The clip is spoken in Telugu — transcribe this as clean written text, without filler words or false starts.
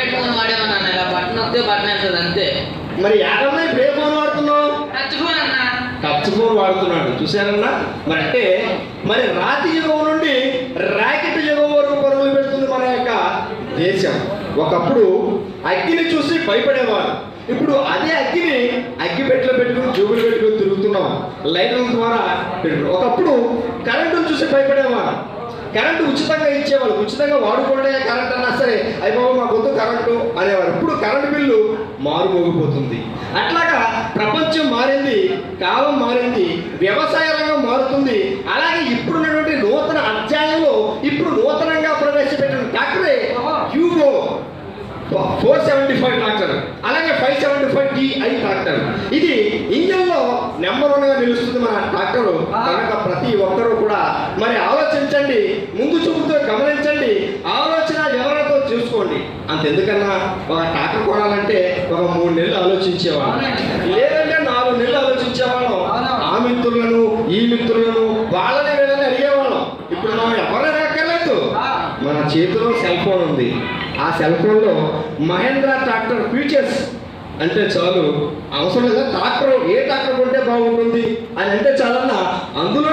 పెట్టుకుని వాడేమన్నా ఇలా బటన్ వస్తే బటన్ వేస్తుంది అంతే. మరి యాదమ్మ ఇప్పుడు ఏ ఫోన్ వాడుతున్నావు? టచ్ ఫోన్ అన్న. టచ్ ఫోన్ వాడుతున్నాడు చూసారన్నా. మరి అంటే మరి రాతి యుగం నుండి రాకెట్ యుగం వరకు పరుగులు పెడుతుంది మన యొక్క దేశం. ఒకప్పుడు అగ్గిని చూసి భయపడేవారు, ఇప్పుడు అదే అగ్గిని అగ్గిపెట్టెలో పెట్టుకుని జోబులు పెట్టుకుని తిరుగుతున్నాం లైట్ల ద్వారా పెట్టుకున్నాం. ఒకప్పుడు కరెంటును చూసి భయపడేవారు, కరెంటు ఉచితంగా ఇచ్చేవాళ్ళు, ఉచితంగా వాడుకోండి కరెంట్ అన్నా సరే అయిపోయి మా గొంతు కరెంటు అనేవారు. ఇప్పుడు కరెంటు బిల్లు మారుమోగిపోతుంది. అట్లాగా ప్రపంచం మారింది, కాలం మారింది, వ్యవసాయ రంగం మారుతుంది. అలాగే ఇప్పుడున్నటువంటి నూతన అధ్యాయంలో ఇప్పుడు నూతనంగా ప్రవేశపెట్టిన ట్రాక్టరే యూగో 475 ట్రాక్టర్, అలాగే 575Ti ట్రాక్టర్. ఇది ఇంజన్లో నెంబర్ 1గా నిలుస్తుంది మన ట్రాక్టర్. కనుక ప్రతి ఒక్కరూ కూడా మరి ఆలోచించండి, ముందు చూపుతో గమనించండి, ఆలోచన వివరణతో చూసుకోండి. అంతెందుకన్నా ఒక ట్రాక్టర్ కొనాలంటే ఒక 3 నెలలు ఆలోచించేవాళ్ళం, లేదంటే 4 నెలలు ఆలోచించేవాళ్ళం. ఆ మిత్రులను ఈ మిత్రులను వాళ్ళని వీళ్ళని అడిగేవాళ్ళం. ఇప్పుడు మనం ఎవరైనా అక్కర్లేదు, మన చేతిలో సెల్ ఫోన్ ఉంది. ఆ సెల్ ఫోన్లో మహేంద్ర ట్రాక్టర్ ఫీచర్స్ అంటే చాలు, అవసరం లేదా ట్రాక్టర్ ఏ ట్రాక్టర్ కొంటే బాగుంటుంది అని అంటే చాలన్నా అందులో